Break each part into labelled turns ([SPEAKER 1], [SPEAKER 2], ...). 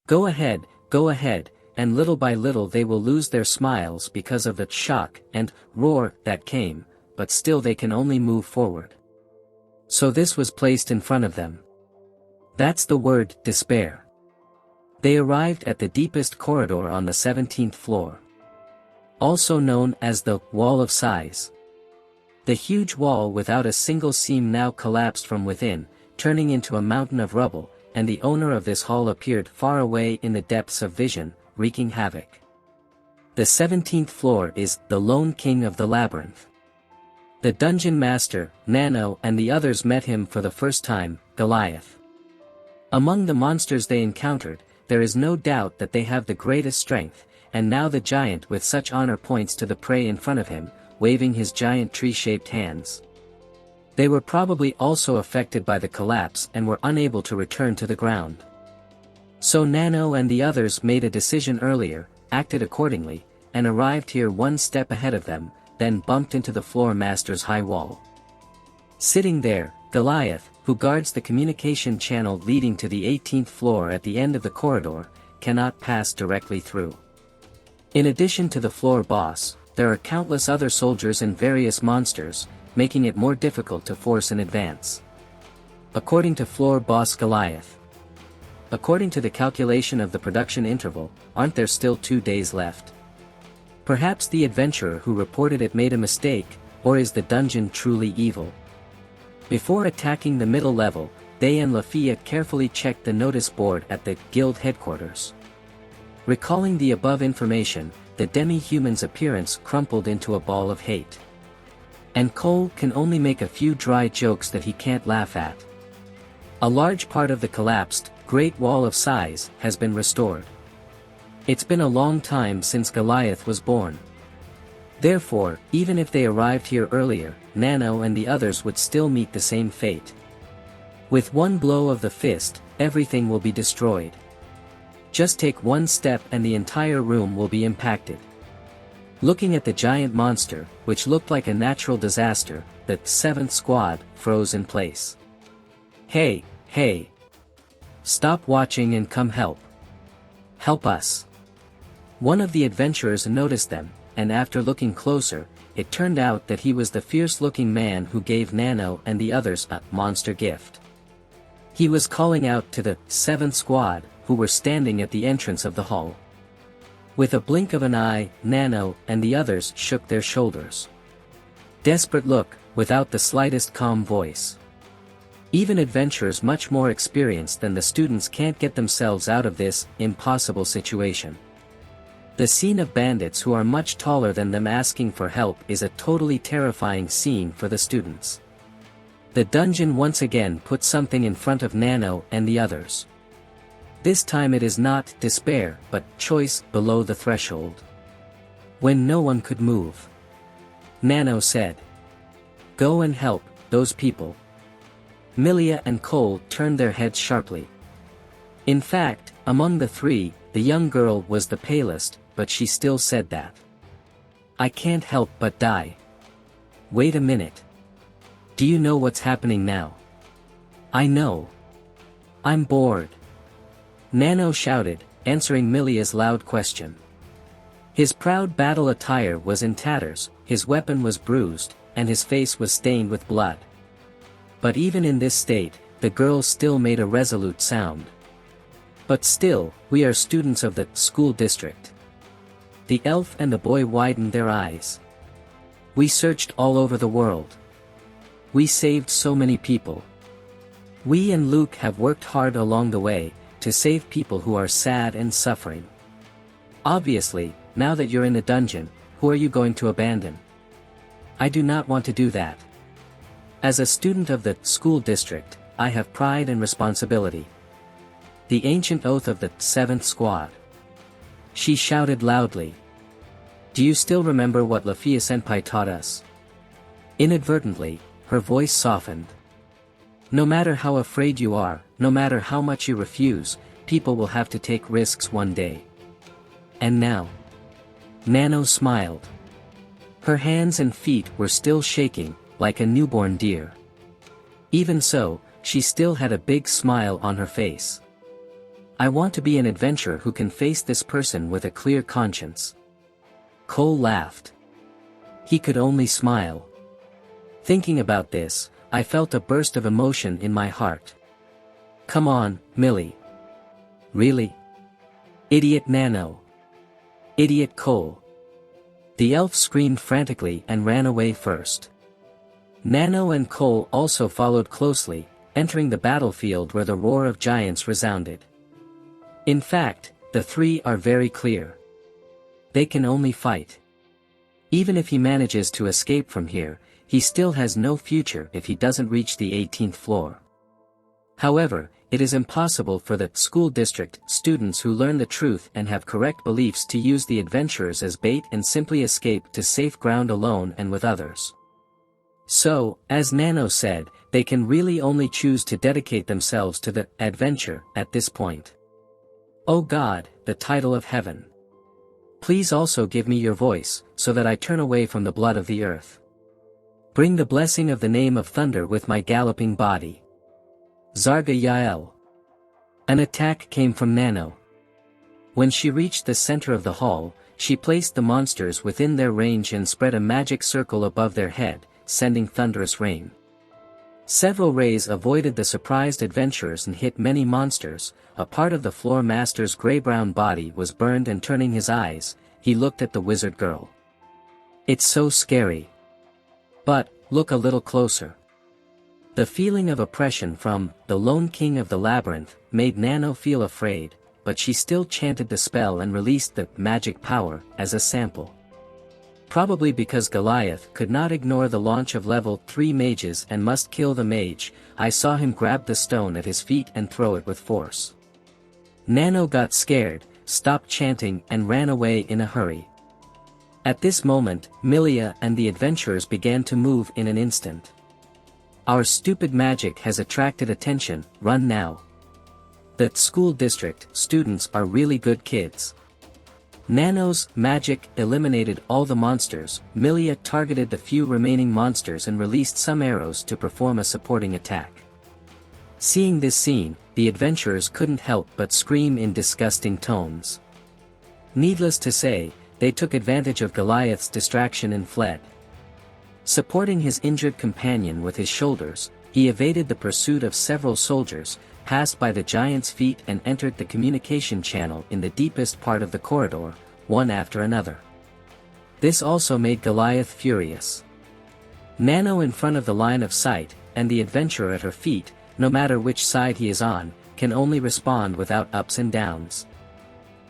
[SPEAKER 1] Go ahead, and little by little they will lose their smiles because of the shock and roar that came, but still they can only move forward. So this was placed in front of them. That's the word, despair. They arrived at the deepest corridor on the 17th floor. Also known as the Wall of Sighs. The huge wall without a single seam now collapsed from within, turning into a mountain of rubble, and the owner of this hall appeared far away in the depths of vision, wreaking havoc. The 17th floor is the lone king of the labyrinth. The dungeon master, Nano, and the others met him for the first time, Goliath. Among the monsters they encountered, there is no doubt that they have the greatest strength, and now the giant with such honor points to the prey in front of him, waving his giant tree-shaped hands. They were probably also affected by the collapse and were unable to return to the ground. So Nano and the others made a decision earlier, acted accordingly, and arrived here one step ahead of them, then bumped into the floor master's high wall. Sitting there, Goliath, who guards the communication channel leading to the 18th floor at the end of the corridor, cannot pass directly through. In addition to the floor boss, there are countless other soldiers and various monsters, making it more difficult to force an advance. According to floor boss Goliath. According to the calculation of the production interval, aren't there still 2 days left? Perhaps the adventurer who reported it made a mistake, or is the dungeon truly evil? Before attacking the middle level, they and Lefiya carefully checked the notice board at the guild headquarters. Recalling the above information, the demi-human's appearance crumpled into a ball of hate. And Cole can only make a few dry jokes that he can't laugh at. A large part of the collapsed, Great Wall of Sighs has been restored. It's been a long time since Goliath was born. Therefore, even if they arrived here earlier, Nano and the others would still meet the same fate. With one blow of the fist, everything will be destroyed. Just take one step and the entire room will be impacted. Looking at the giant monster, which looked like a natural disaster, the 7th squad froze in place. Hey! Stop watching and come help. Help us. One of the adventurers noticed them, and after looking closer, it turned out that he was the fierce-looking man who gave Nano and the others a monster gift. He was calling out to the 7th squad, who were standing at the entrance of the hall. With a blink of an eye, Nano and the others shook their shoulders. Desperate look, without the slightest calm voice. Even adventurers much more experienced than the students can't get themselves out of this impossible situation. The scene of bandits who are much taller than them asking for help is a totally terrifying scene for the students. The dungeon once again put something in front of Nano and the others. This time it is not despair but choice below the threshold. When no one could move. Nano said. Go and help those people. Lefiya and Cole turned their heads sharply. In fact, among the three, the young girl was the palest, but she still said that. I can't help but die. Wait a minute. Do you know what's happening now? I know. I'm bored. Nano shouted, answering Lefiya's loud question. His proud battle attire was in tatters, his weapon was bruised, and his face was stained with blood. But even in this state, the girl still made a resolute sound. But still, we are students of the school district. The elf and the boy widened their eyes. We searched all over the world. We saved so many people. We and Luke have worked hard along the way, to save people who are sad and suffering. Obviously, now that you're in the dungeon, who are you going to abandon? I do not want to do that. As a student of the school district, I have pride and responsibility. The ancient oath of the 7th squad. She shouted loudly. Do you still remember what Lefiya-senpai taught us? Inadvertently, her voice softened. No matter how afraid you are, no matter how much you refuse, people will have to take risks one day. And now? Nano smiled. Her hands and feet were still shaking, like a newborn deer. Even so, she still had a big smile on her face. I want to be an adventurer who can face this person with a clear conscience. Cole laughed. He could only smile. Thinking about this, I felt a burst of emotion in my heart. Come on, Millie. Really? Idiot Nano. Idiot Cole. The elf screamed frantically and ran away first. Nano and Cole also followed closely, entering the battlefield where the roar of giants resounded. In fact, the three are very clear. They can only fight. Even if he manages to escape from here, he still has no future if he doesn't reach the 18th floor. However, it is impossible for the school district students who learn the truth and have correct beliefs to use the adventurers as bait and simply escape to safe ground alone and with others. So, as Nano said, they can really only choose to dedicate themselves to the adventure at this point. Oh God, the title of heaven. Please also give me your voice, so that I turn away from the blood of the earth. Bring the blessing of the name of thunder with my galloping body. Zarga Yael. An attack came from Nano. When she reached the center of the hall, she placed the monsters within their range and spread a magic circle above their head, sending thunderous rain. Several rays avoided the surprised adventurers and hit many monsters. A part of the floor master's gray-brown body was burned, and turning his eyes, he looked at the wizard girl. It's so scary. But, look a little closer. The feeling of oppression from the lone king of the labyrinth made Nano feel afraid, but she still chanted the spell and released the magic power as a sample. Probably because Goliath could not ignore the launch of level 3 mages and must kill the mage, I saw him grab the stone at his feet and throw it with force. Nano got scared, stopped chanting and ran away in a hurry. At this moment, Lefiya and the adventurers began to move in an instant. Our stupid magic has attracted attention, run now. The school district students are really good kids. Nano's magic eliminated all the monsters. Lefiya targeted the few remaining monsters and released some arrows to perform a supporting attack. Seeing this scene, the adventurers couldn't help but scream in disgusting tones. Needless to say, they took advantage of Goliath's distraction and fled. Supporting his injured companion with his shoulders, he evaded the pursuit of several soldiers, passed by the giant's feet and entered the communication channel in the deepest part of the corridor, one after another. This also made Goliath furious. Nano in front of the line of sight, and the adventurer at her feet, no matter which side he is on, can only respond without ups and downs.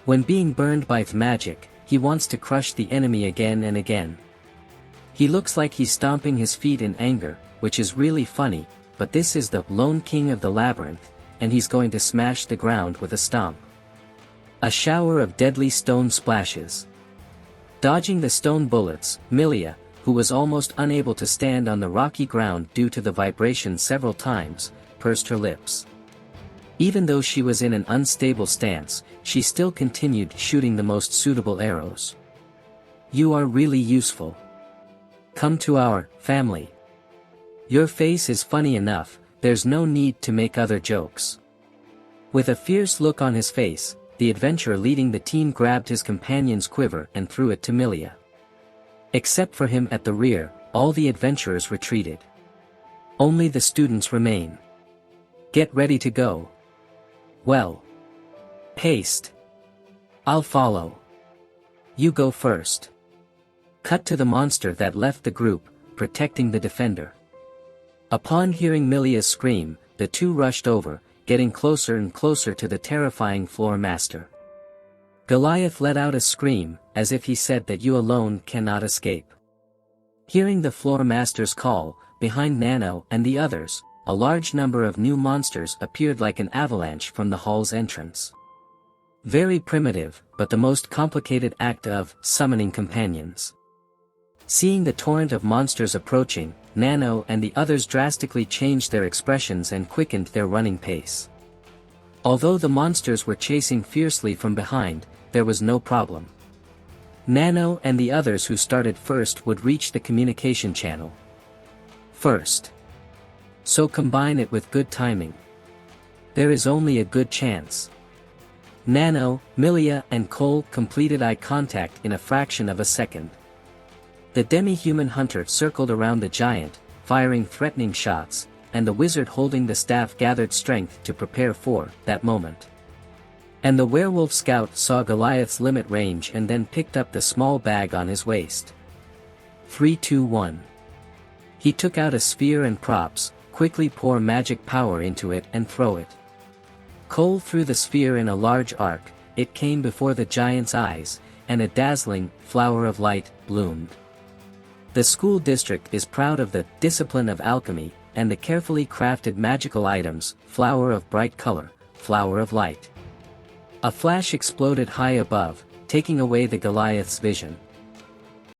[SPEAKER 1] When being burned by magic, he wants to crush the enemy again and again. He looks like he's stomping his feet in anger, which is really funny, but this is the lone king of the labyrinth, and he's going to smash the ground with a stomp. A shower of deadly stone splashes. Dodging the stone bullets, Lefiya, who was almost unable to stand on the rocky ground due to the vibration several times, pursed her lips. Even though she was in an unstable stance, she still continued shooting the most suitable arrows. You are really useful. Come to our family. Your face is funny enough, there's no need to make other jokes. With a fierce look on his face, the adventurer leading the team grabbed his companion's quiver and threw it to Lefiya. Except for him at the rear, all the adventurers retreated. Only the students remain. Get ready to go. Well. Haste. I'll follow. You go first. Cut to the monster that left the group, protecting the defender. Upon hearing Lefiya's scream, the two rushed over, getting closer and closer to the terrifying floor master. Goliath let out a scream, as if he said that you alone cannot escape. Hearing the floor master's call, behind Nano and the others, a large number of new monsters appeared like an avalanche from the hall's entrance. Very primitive, but the most complicated act of summoning companions. Seeing the torrent of monsters approaching, Nano and the others drastically changed their expressions and quickened their running pace. Although the monsters were chasing fiercely from behind, there was no problem. Nano and the others who started first would reach the communication channel first. So combine it with good timing. There is only a good chance. Nano, Milia and Cole completed eye contact in a fraction of a second. The demi-human hunter circled around the giant, firing threatening shots, and the wizard holding the staff gathered strength to prepare for that moment. And the werewolf scout saw Goliath's limit range and then picked up the small bag on his waist. 3, 2, 1. He took out a sphere and props, quickly pour magic power into it and throw it. Cole threw the sphere in a large arc, it came before the giant's eyes, and a dazzling flower of light bloomed. The school district is proud of the discipline of alchemy, and the carefully crafted magical items, flower of bright color, flower of light. A flash exploded high above, taking away the Goliath's vision.